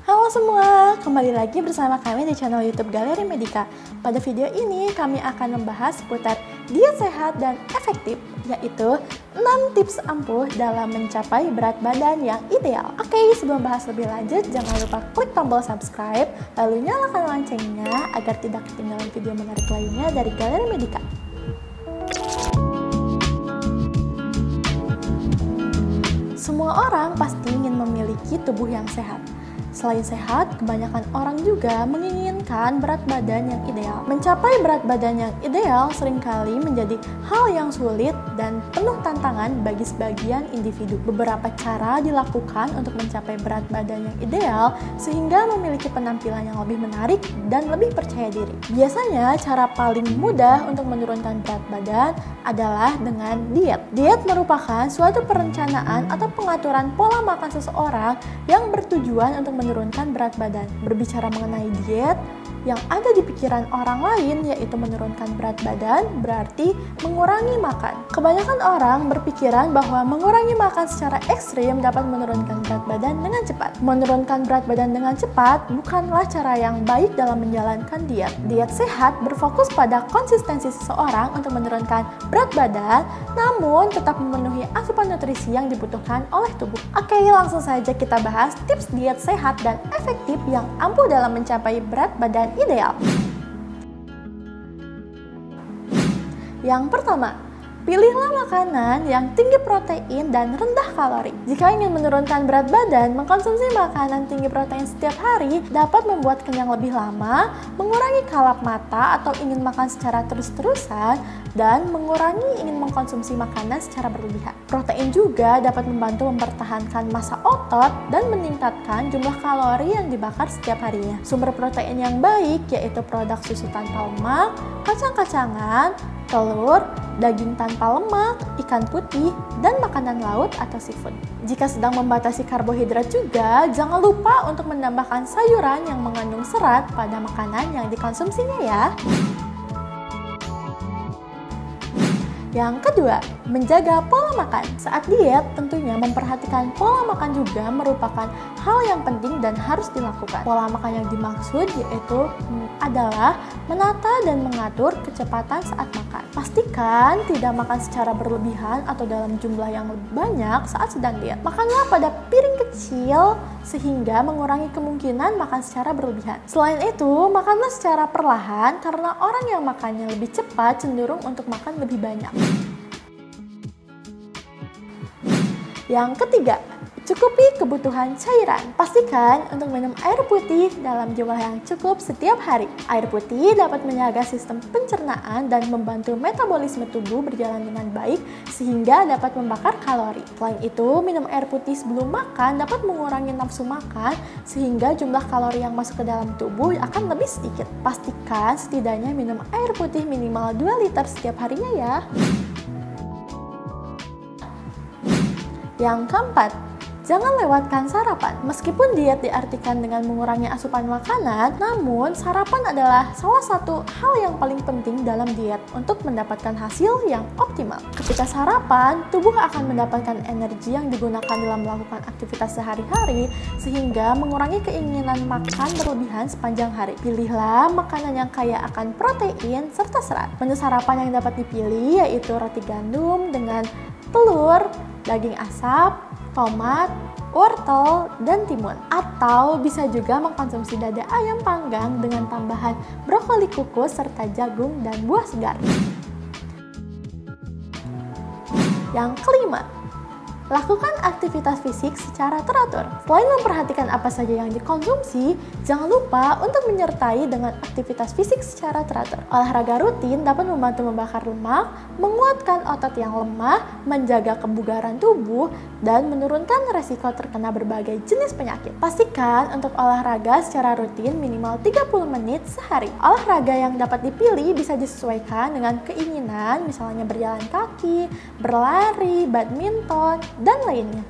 Halo semua, kembali lagi bersama kami di channel YouTube Galeri Medika. Pada video ini kami akan membahas seputar diet sehat dan efektif, yaitu 6 tips ampuh dalam mencapai berat badan yang ideal. Oke, sebelum bahas lebih lanjut, jangan lupa klik tombol subscribe, lalu nyalakan loncengnya agar tidak ketinggalan video menarik lainnya dari Galeri Medika. Semua orang pasti ingin memiliki tubuh yang sehat. Selain sehat, kebanyakan orang juga menginginkan berat badan yang ideal. Mencapai berat badan yang ideal seringkali menjadi hal yang sulit dan penuh tantangan bagi sebagian individu. Beberapa cara dilakukan untuk mencapai berat badan yang ideal sehingga memiliki penampilan yang lebih menarik dan lebih percaya diri. Biasanya, cara paling mudah untuk menurunkan berat badan adalah dengan diet. Diet merupakan suatu perencanaan atau pengaturan pola makan seseorang yang bertujuan untuk menurunkan berat badan. Berbicara mengenai diet, yang ada di pikiran orang lain yaitu menurunkan berat badan berarti mengurangi makan. Kebanyakan orang berpikiran bahwa mengurangi makan secara ekstrim dapat menurunkan berat badan dengan cepat. Menurunkan berat badan dengan cepat bukanlah cara yang baik dalam menjalankan diet. Diet sehat berfokus pada konsistensi seseorang untuk menurunkan berat badan, namun tetap memenuhi asupan nutrisi yang dibutuhkan oleh tubuh. Oke, langsung saja kita bahas tips diet sehat dan efektif yang ampuh dalam mencapai berat badan ideal. Yang pertama, pilihlah makanan yang tinggi protein dan rendah kalori. Jika ingin menurunkan berat badan, mengkonsumsi makanan tinggi protein setiap hari dapat membuat kenyang lebih lama, mengurangi kalap mata atau ingin makan secara terus-terusan, dan mengurangi ingin mengkonsumsi makanan secara berlebihan. Protein juga dapat membantu mempertahankan massa otot dan meningkatkan jumlah kalori yang dibakar setiap harinya. Sumber protein yang baik yaitu produk susu tanpa lemak, kacang-kacangan, telur, daging tanpa lemak, ikan putih, dan makanan laut atau seafood. Jika sedang membatasi karbohidrat juga, jangan lupa untuk menambahkan sayuran yang mengandung serat pada makanan yang dikonsumsinya ya. Yang kedua, menjaga pola makan. Saat diet, tentunya memperhatikan pola makan juga merupakan hal yang penting dan harus dilakukan. Pola makan yang dimaksud yaitu adalah menata dan mengatur kecepatan saat makan. Pastikan tidak makan secara berlebihan atau dalam jumlah yang lebih banyak saat sedang diet. Makanlah pada piring kecil sehingga mengurangi kemungkinan makan secara berlebihan. Selain itu, makanlah secara perlahan karena orang yang makannya lebih cepat cenderung untuk makan lebih banyak. Yang ketiga, cukupi kebutuhan cairan. Pastikan untuk minum air putih dalam jumlah yang cukup setiap hari. Air putih dapat menjaga sistem pencernaan dan membantu metabolisme tubuh berjalan dengan baik sehingga dapat membakar kalori. Selain itu, minum air putih sebelum makan dapat mengurangi nafsu makan sehingga jumlah kalori yang masuk ke dalam tubuh akan lebih sedikit. Pastikan setidaknya minum air putih minimal 2 liter setiap harinya ya. Yang keempat, jangan lewatkan sarapan. Meskipun diet diartikan dengan mengurangi asupan makanan, namun sarapan adalah salah satu hal yang paling penting dalam diet untuk mendapatkan hasil yang optimal. Ketika sarapan, tubuh akan mendapatkan energi yang digunakan dalam melakukan aktivitas sehari-hari sehingga mengurangi keinginan makan berlebihan sepanjang hari. Pilihlah makanan yang kaya akan protein serta serat. Menu sarapan yang dapat dipilih yaitu roti gandum dengan telur, daging asap, tomat, wortel, dan timun. Atau bisa juga mengkonsumsi dada ayam panggang dengan tambahan brokoli kukus serta jagung dan buah segar. Yang kelima, lakukan aktivitas fisik secara teratur. Selain memperhatikan apa saja yang dikonsumsi, jangan lupa untuk menyertai dengan aktivitas fisik secara teratur. Olahraga rutin dapat membantu membakar lemak, menguatkan otot yang lemah, menjaga kebugaran tubuh, dan menurunkan resiko terkena berbagai jenis penyakit. Pastikan untuk olahraga secara rutin minimal 30 menit sehari. Olahraga yang dapat dipilih bisa disesuaikan dengan keinginan, misalnya berjalan kaki, berlari, badminton, dan lainnya.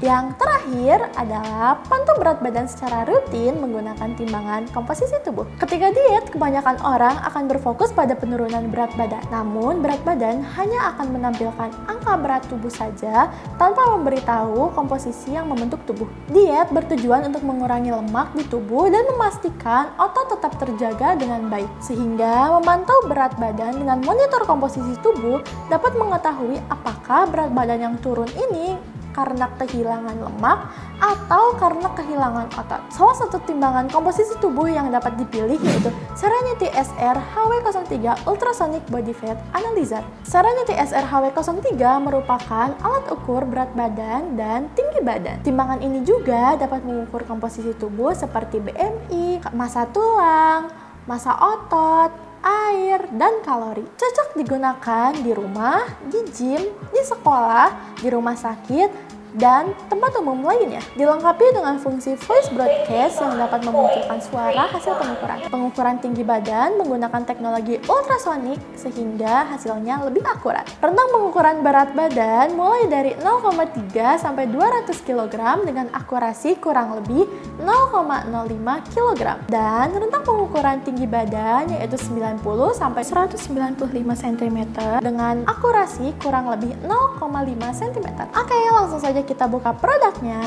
Yang terakhir adalah pantau berat badan secara rutin menggunakan timbangan komposisi tubuh. Ketika diet, kebanyakan orang akan berfokus pada penurunan berat badan. Namun, berat badan hanya akan menampilkan angka berat tubuh saja tanpa memberitahu komposisi yang membentuk tubuh. Diet bertujuan untuk mengurangi lemak di tubuh dan memastikan otot tetap terjaga dengan baik. Sehingga memantau berat badan dengan monitor komposisi tubuh dapat mengetahui apakah berat badan yang turun ini karena kehilangan lemak atau karena kehilangan otot. Salah satu timbangan komposisi tubuh yang dapat dipilih yaitu Serenity SR HW03 Ultrasonic Body Fat Analyzer. Serenity SR HW03 merupakan alat ukur berat badan dan tinggi badan. Timbangan ini juga dapat mengukur komposisi tubuh seperti BMI, massa tulang, massa otot, air, dan kalori. Cocok digunakan di rumah, di gym, di sekolah, di rumah sakit, dan tempat umum lainnya. Dilengkapi dengan fungsi voice broadcast yang dapat memunculkan suara hasil pengukuran. Pengukuran tinggi badan menggunakan teknologi ultrasonik sehingga hasilnya lebih akurat. Rentang pengukuran berat badan mulai dari 0,3 sampai 200 kg dengan akurasi kurang lebih 0,05 kg. Dan rentang pengukuran tinggi badan yaitu 90 sampai 195 cm dengan akurasi kurang lebih 0,5 cm. Oke, langsung saja kita buka produknya.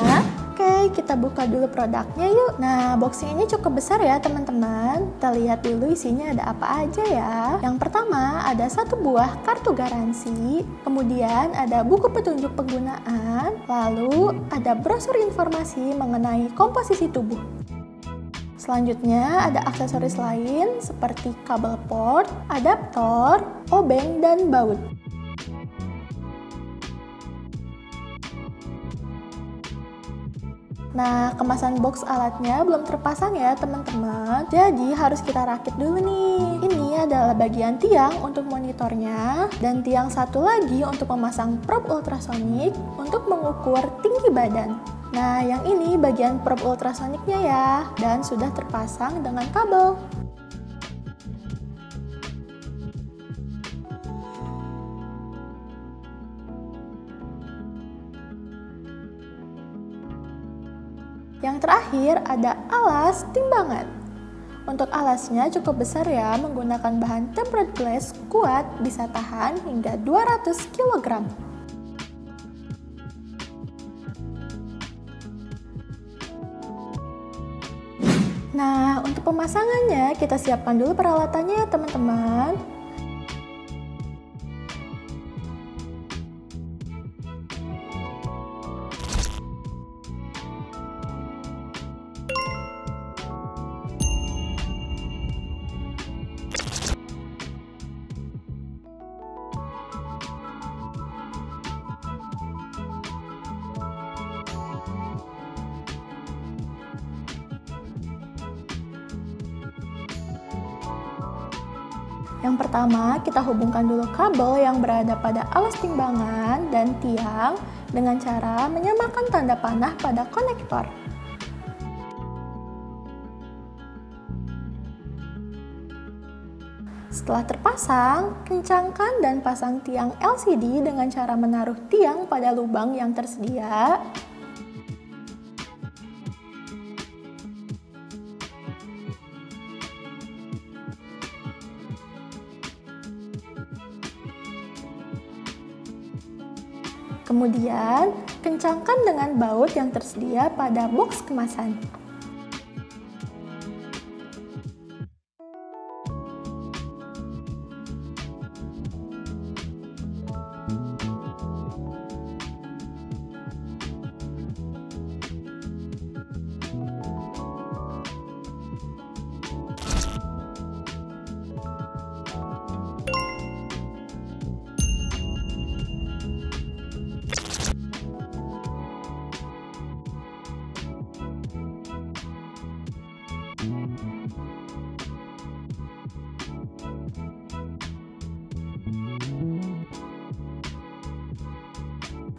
Oke, kita buka dulu produknya yuk. Nah, boxing ini cukup besar ya teman-teman. Kita lihat dulu isinya ada apa aja ya. Yang pertama ada satu buah kartu garansi, kemudian ada buku petunjuk penggunaan, lalu ada brosur informasi mengenai komposisi tubuh. Selanjutnya ada aksesoris lain seperti kabel port, adaptor, obeng, dan baut. Nah, kemasan box alatnya belum terpasang ya teman-teman, jadi harus kita rakit dulu nih. Ini adalah bagian tiang untuk monitornya, dan tiang satu lagi untuk memasang probe ultrasonik untuk mengukur tinggi badan. Nah, yang ini bagian probe ultrasoniknya ya, dan sudah terpasang dengan kabel. Yang terakhir ada alas timbangan. Untuk alasnya cukup besar ya, menggunakan bahan tempered glass kuat, bisa tahan hingga 200 kg. Nah, untuk pemasangannya kita siapkan dulu peralatannya ya teman-teman. Yang pertama, kita hubungkan dulu kabel yang berada pada alas timbangan dan tiang dengan cara menyamakan tanda panah pada konektor. Setelah terpasang, kencangkan dan pasang tiang LCD dengan cara menaruh tiang pada lubang yang tersedia. Kemudian, kencangkan dengan baut yang tersedia pada box kemasan.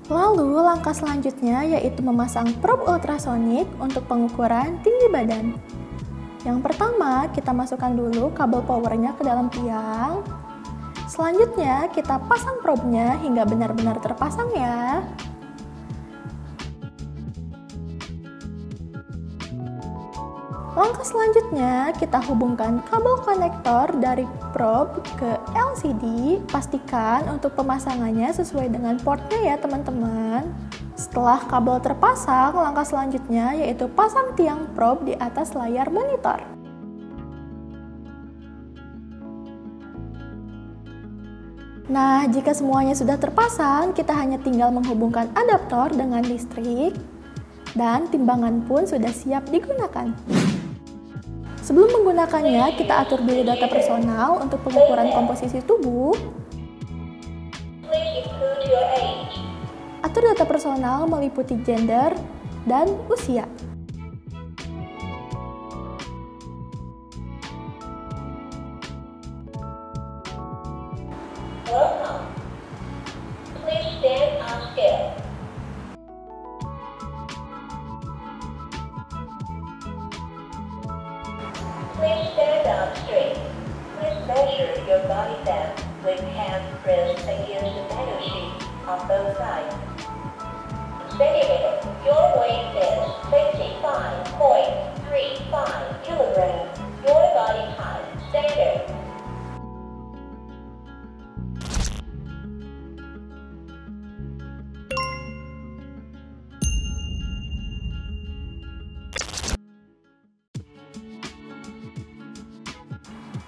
Lalu langkah selanjutnya yaitu memasang probe ultrasonik untuk pengukuran tinggi badan. Yang pertama, kita masukkan dulu kabel powernya ke dalam tiang. Selanjutnya, kita pasang probe-nya hingga benar-benar terpasang ya. Langkah selanjutnya, kita hubungkan kabel konektor dari probe ke LCD. Pastikan untuk pemasangannya sesuai dengan portnya ya teman-teman. Setelah kabel terpasang, langkah selanjutnya yaitu pasang tiang probe di atas layar monitor. Nah, jika semuanya sudah terpasang, kita hanya tinggal menghubungkan adaptor dengan listrik dan timbangan pun sudah siap digunakan. Sebelum menggunakannya, kita atur dulu data personal untuk pengukuran komposisi tubuh. Atur data personal meliputi gender dan usia. Please stand up straight. Please measure your body depth with hands pressed against the metal sheet on both sides. Centimeter. Your weight is 65.35 kilograms. Your body type standard.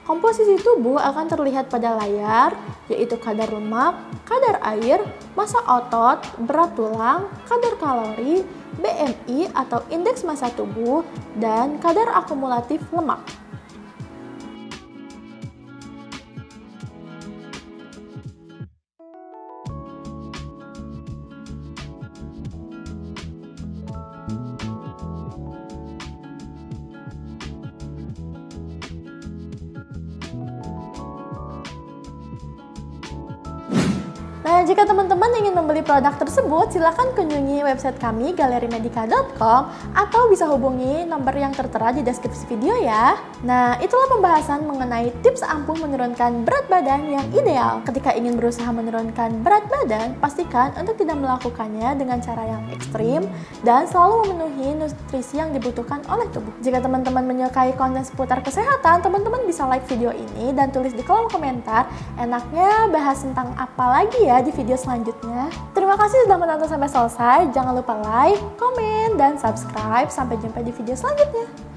Komposisi tubuh akan terlihat pada layar, yaitu kadar lemak, kadar air, massa otot, berat tulang, kadar kalori, BMI atau indeks massa tubuh, dan kadar akumulatif lemak. Nah, jika teman-teman ingin membeli produk tersebut, silakan kunjungi website kami galerimedica.com atau bisa hubungi nomor yang tertera di deskripsi video ya. Nah, itulah pembahasan mengenai tips ampuh menurunkan berat badan yang ideal. Ketika ingin berusaha menurunkan berat badan, pastikan untuk tidak melakukannya dengan cara yang ekstrim dan selalu memenuhi nutrisi yang dibutuhkan oleh tubuh. Jika teman-teman menyukai konten seputar kesehatan, teman-teman bisa like video ini dan tulis di kolom komentar enaknya bahas tentang apa lagi ya di video selanjutnya. Terima kasih sudah menonton sampai selesai. Jangan lupa like, komen, dan subscribe. Sampai jumpa di video selanjutnya.